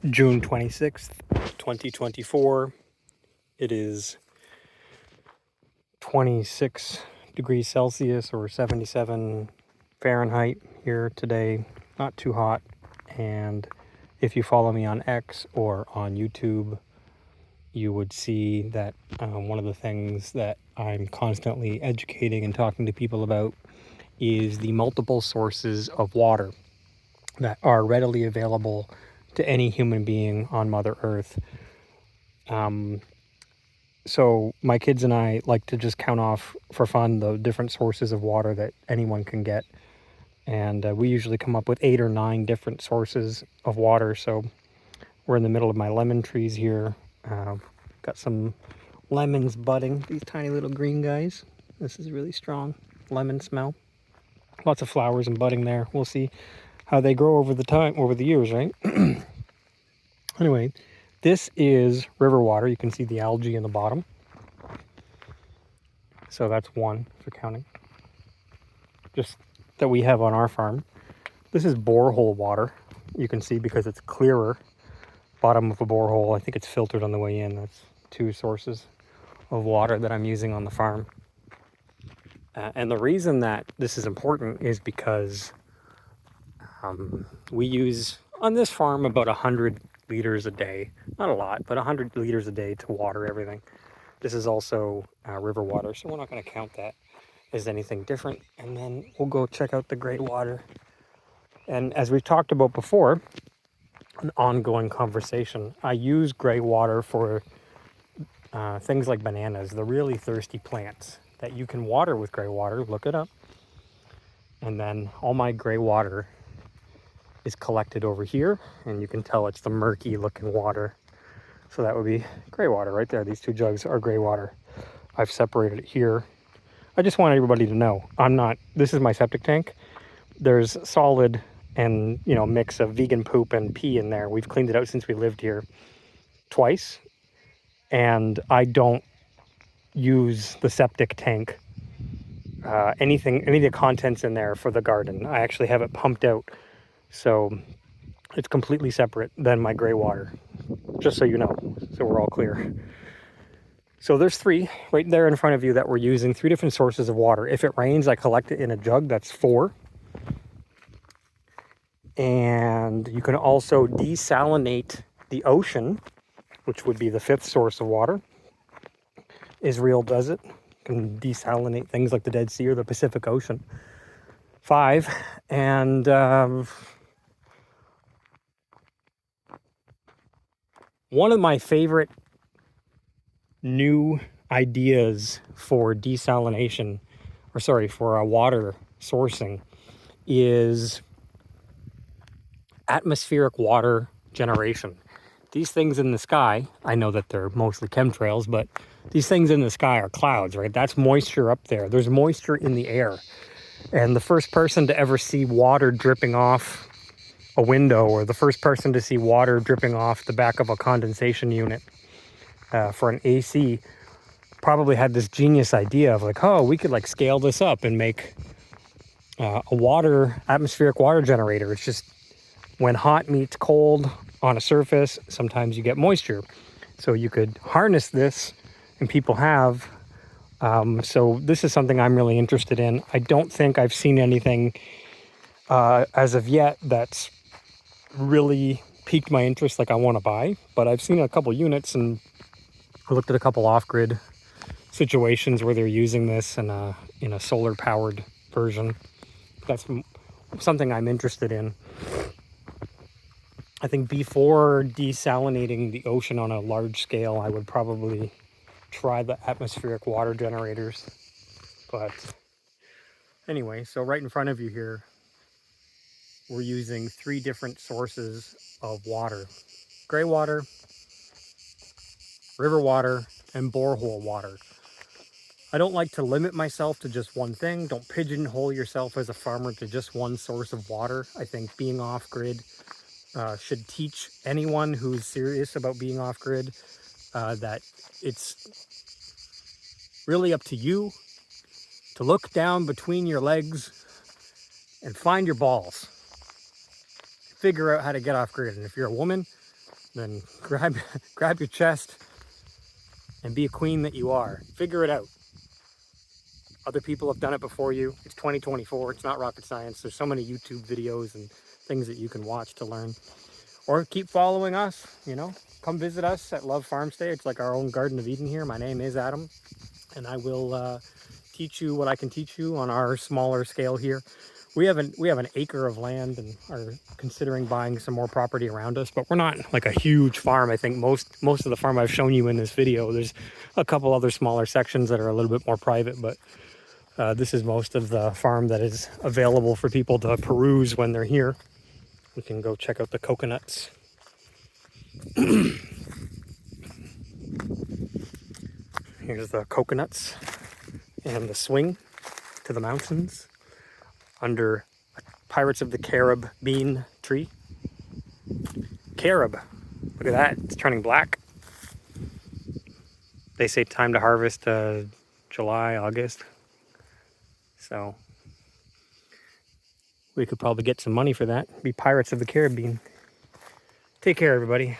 June 26th, 2024. It is 26 degrees Celsius or 77 Fahrenheit here today. Not too hot. And if you follow me on X or on YouTube, you would see that one of the things that I'm constantly educating and talking to people about is the multiple sources of water that are readily available to any human being on Mother Earth. So my kids and I like to just count off for fun the different sources of water that anyone can get. And we usually come up with 8 or 9 different sources of water. So we're in the middle of my lemon trees here. Got some lemons budding, these tiny little green guys. This is really strong lemon smell. Lots of flowers and budding there. We'll see how they grow over the years, right? Anyway, this is river water. You can see the algae in the bottom. So that's one for counting. Just that we have on our farm. This is borehole water. You can see because it's clearer. Bottom of a borehole. I think it's filtered on the way in. That's 2 sources of water that I'm using on the farm. And the reason that this is important is because we use on this farm about 100 liters a day. Not a lot, but 100 liters a day to water everything. This is also river water, so we're not going to count that as anything different. And then we'll go check out the gray water. And as we've talked about before, an ongoing conversation, I use gray water for things like bananas, the really thirsty plants that you can water with gray water. Look it up. And then all my gray water is collected over here, and you can tell it's the murky looking water. So that would be gray water right there. These 2 jugs are gray water. I've separated it here. I just want everybody to know this is my septic tank. There's solid and, mix of vegan poop and pee in there. We've cleaned it out since we lived here twice. And I don't use the septic tank, any of the contents in there for the garden. I actually have it pumped out. So it's completely separate than my gray water, just so you know, so we're all clear. So there's 3 right there in front of you that we're using, 3 different sources of water. If it rains, I collect it in a jug, that's 4. And you can also desalinate the ocean, which would be the 5th source of water. Israel does it. You can desalinate things like the Dead Sea or the Pacific Ocean. 5. And one of my favorite new ideas for desalination, for water sourcing, is atmospheric water generation. These things in the sky, I know that they're mostly chemtrails, but these things in the sky are clouds, right? That's moisture up there. There's moisture in the air. And the first person to ever see water dripping off a window, or the first person to see water dripping off the back of a condensation unit for an AC, probably had this genius idea of we could scale this up and make a atmospheric water generator. It's just when hot meets cold on a surface, sometimes you get moisture. So you could harness this, and people have. So this is something I'm really interested in. I don't think I've seen anything as of yet that's really piqued my interest I want to buy. But I've seen a couple units, and I looked at a couple off-grid situations where they're using this in a solar-powered version. That's something I'm interested in. I think before desalinating the ocean on a large scale, I would probably try the atmospheric water generators. But anyway, so right in front of you here, we're using 3 different sources of water. Gray water, river water, and borehole water. I don't like to limit myself to just one thing. Don't pigeonhole yourself as a farmer to just one source of water. I think being off-grid should teach anyone who's serious about being off-grid that it's really up to you to look down between your legs and find your balls. Figure out how to get off-grid. And if you're a woman, then grab your chest and be a queen that you are. Figure it out. Other people have done it before you. It's 2024. It's not rocket science. There's so many YouTube videos and things that you can watch to learn. Or keep following us, you know. Come visit us at L.O.V.E Farmstay. It's like our own Garden of Eden here. My name is Adam, and I will teach you what I can teach you on our smaller scale here. We have an acre of land and are considering buying some more property around us, but we're not like a huge farm. I think most of the farm I've shown you in this video. There's a couple other smaller sections that are a little bit more private, but this is most of the farm that is available for people to peruse when they're here. We can go check out the coconuts. Here's the coconuts and the swing to the mountains under Pirates of the Carib bean tree. Carib, look at that, it's turning black. They say time to harvest July, August. So we could probably get some money for that. Be Pirates of the Caribbean. Take care, everybody.